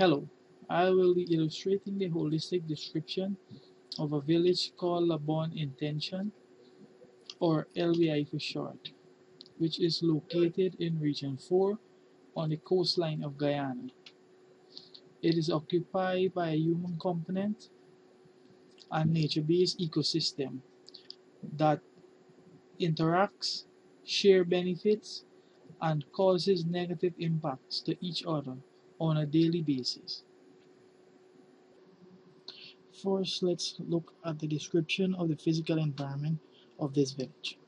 Hello, I will be illustrating the holistic description of a village called Labon Intention, or LBI for short, which is located in Region 4 on the coastline of Guyana. It is occupied by a human component and nature-based ecosystem that interacts, share benefits, and causes negative impacts to each other on a daily basis. First, let's look at the description of the physical environment of this village.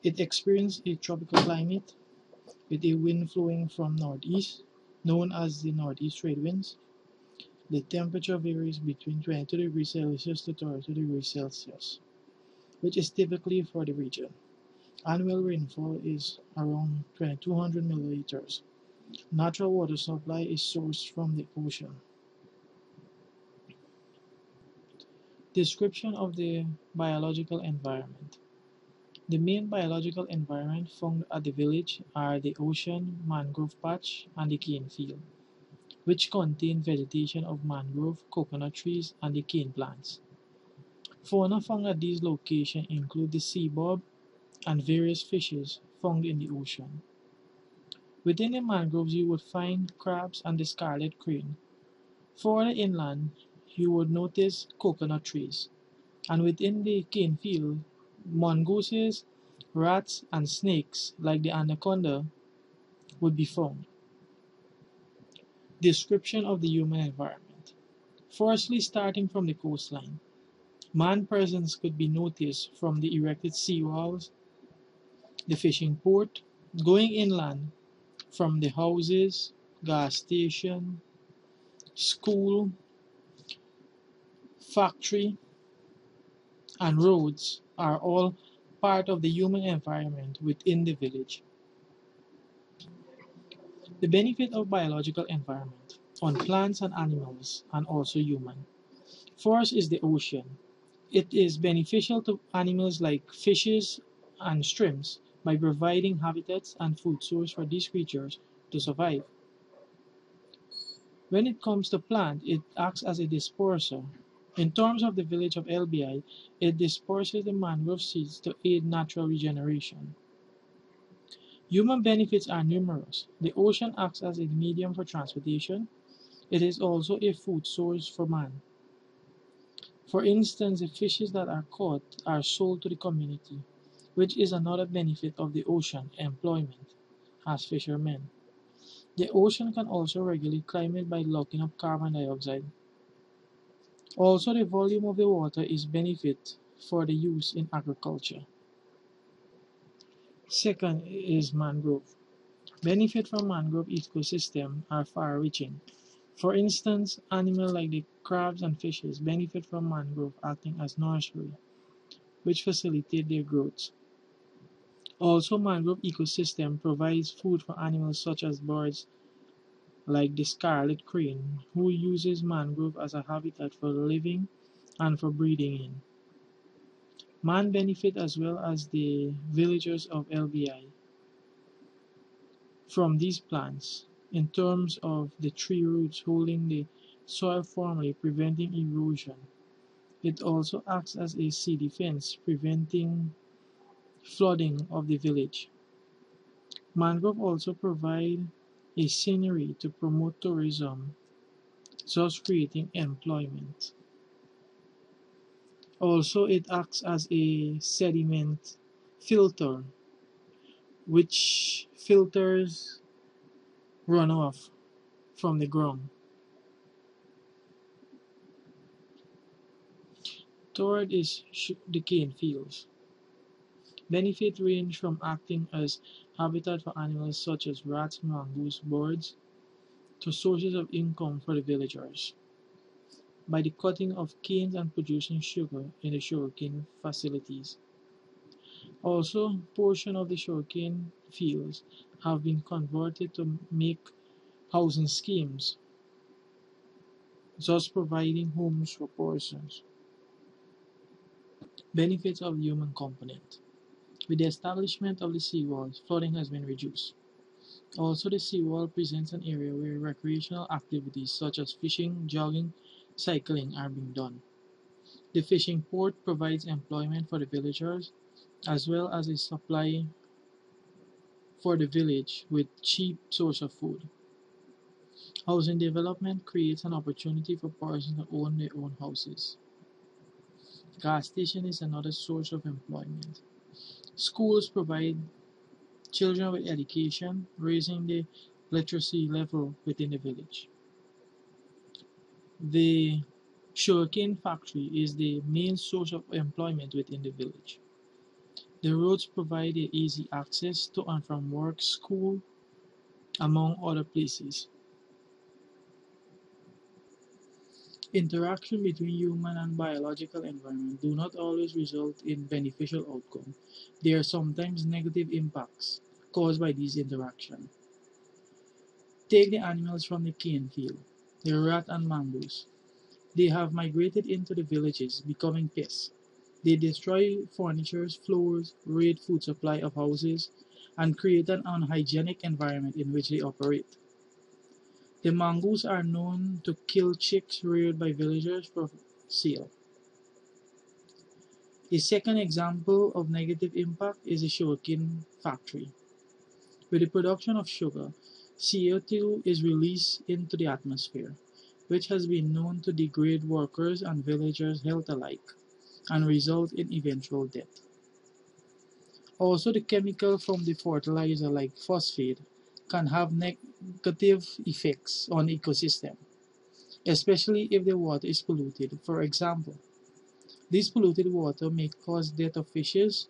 It experiences a tropical climate with a wind flowing from northeast, known as the northeast trade winds. The temperature varies between 22 degrees Celsius to 32 degrees Celsius, which is typically for the region. Annual rainfall is around 2200 milliliters. Natural water supply is sourced from the ocean. Description of the biological environment. The main biological environment found at the village are the ocean, mangrove patch, and the cane field, which contain vegetation of mangrove, coconut trees, and the cane plants. Fauna found at these locations include the sea bob and various fishes found in the ocean. Within the mangroves you would find crabs and the scarlet crane. Further inland you would notice coconut trees, and within the cane field, mongooses, rats, and snakes like the anaconda would be found. Description of the human environment. Firstly, starting from the coastline, man presence could be noticed from the erected seawalls, the fishing port, going inland from the houses, gas station, school, factory, and roads are all part of the human environment within the village. The benefit of biological environment on plants and animals and also human. First is the ocean. It is beneficial to animals like fishes and shrimps by providing habitats and food source for these creatures to survive. When it comes to plant, it acts as a disperser. In terms of the village of LBI, it disperses the mangrove seeds to aid natural regeneration. Human benefits are numerous. The ocean acts as a medium for transportation. It is also a food source for man. For instance, the fishes that are caught are sold to the community, which is another benefit of the ocean, employment as fishermen. The ocean can also regulate climate by locking up carbon dioxide. Also, the volume of the water is benefit for the use in agriculture. Second is mangrove. Benefit from mangrove ecosystem are far-reaching. For instance, animals like the crabs and fishes benefit from mangrove acting as nursery, which facilitate their growth. Also, mangrove ecosystem provides food for animals such as birds like the scarlet crane, who uses mangrove as a habitat for living and for breeding in. Man benefit as well as the villagers of LBI from these plants in terms of the tree roots holding the soil firmly, preventing erosion. It also acts as a sea defense, preventing flooding of the village. Mangrove also provide a scenery to promote tourism, thus creating employment. Also, it acts as a sediment filter, which filters runoff from the ground. Third is the cane fields. Benefit range from acting as habitat for animals such as rats, mongoose, birds, to sources of income for the villagers by the cutting of canes and producing sugar in the sugarcane facilities. Also, portion of the sugarcane fields have been converted to make housing schemes, thus providing homes for persons. Benefits of human component. With the establishment of the seawalls, flooding has been reduced. Also, the seawall presents an area where recreational activities such as fishing, jogging, cycling are being done. The fishing port provides employment for the villagers as well as a supply for the village with cheap source of food. Housing development creates an opportunity for persons to own their own houses. Gas station is another source of employment. Schools provide children with education, raising the literacy level within the village. The sugarcane factory is the main source of employment within the village. The roads provide easy access to and from work, school, among other places. Interaction between human and biological environment do not always result in beneficial outcome. There are sometimes negative impacts caused by these interactions. Take the animals from the cane field, the rat and mongoose. They have migrated into the villages, becoming pests. They destroy furniture, floors, raid food supply of houses, and create an unhygienic environment in which they operate. The mongoose are known to kill chicks reared by villagers for sale. A second example of negative impact is the sugarcane factory. With the production of sugar, CO2 is released into the atmosphere, which has been known to degrade workers' and villagers' health alike and result in eventual death. Also, the chemical from the fertilizer like phosphate can have negative effects on the ecosystem, especially if the water is polluted. For example, this polluted water may cause death of fishes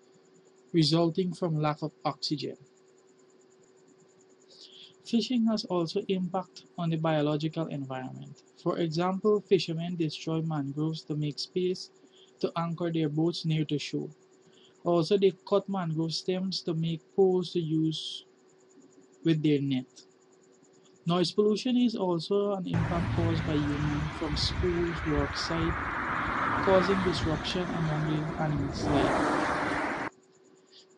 resulting from lack of oxygen. Fishing has also impact on the biological environment. For example, fishermen destroy mangroves to make space to anchor their boats near the shore. Also, they cut mangrove stems to make poles to use with their net. Noise pollution is also an impact caused by humans from schools, work sites, causing disruption among the animals' life.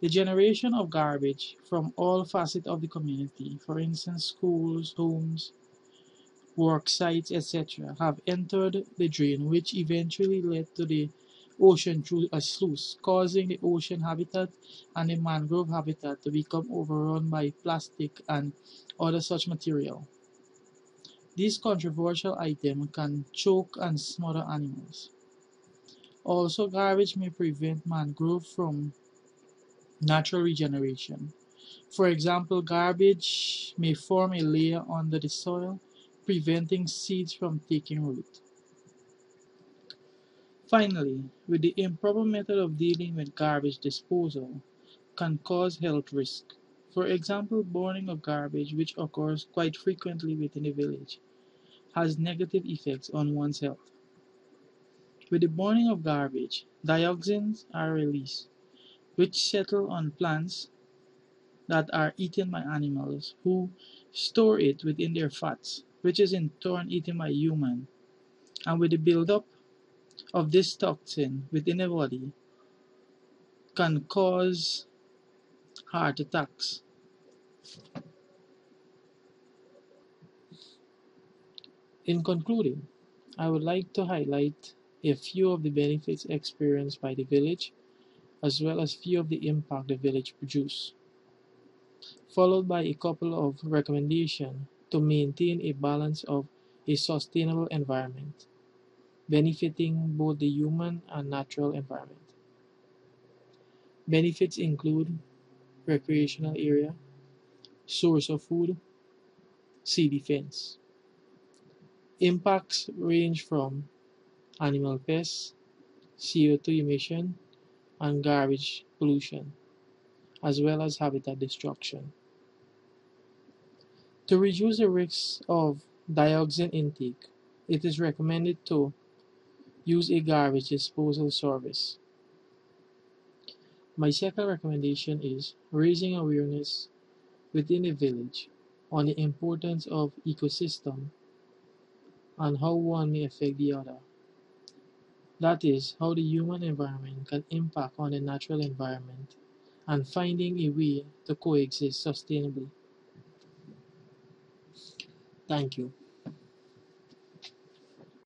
The generation of garbage from all facets of the community, for instance schools, homes, work sites, etc., have entered the drain, which eventually led to the ocean through a sluice, causing the ocean habitat and the mangrove habitat to become overrun by plastic and other such material. This controversial item can choke and smother animals. Also, garbage may prevent mangrove from natural regeneration. For example, garbage may form a layer under the soil, preventing seeds from taking root. Finally, with the improper method of dealing with garbage disposal can cause health risk. For example, burning of garbage, which occurs quite frequently within a village, has negative effects on one's health. With the burning of garbage, dioxins are released, which settle on plants that are eaten by animals who store it within their fats, which is in turn eaten by humans. And with the buildup of this toxin within the body can cause heart attacks. In concluding, I would like to highlight a few of the benefits experienced by the village, as well as few of the impact the village produce, followed by a couple of recommendations to maintain a balance of a sustainable environment, benefiting both the human and natural environment. Benefits include recreational area, source of food, sea defense. Impacts range from animal pests, CO2 emission, and garbage pollution, as well as habitat destruction. To reduce the risks of dioxin intake, it is recommended to use a garbage disposal service. My second recommendation is raising awareness within a village on the importance of ecosystem and how one may affect the other. That is, how the human environment can impact on the natural environment and finding a way to coexist sustainably. Thank you.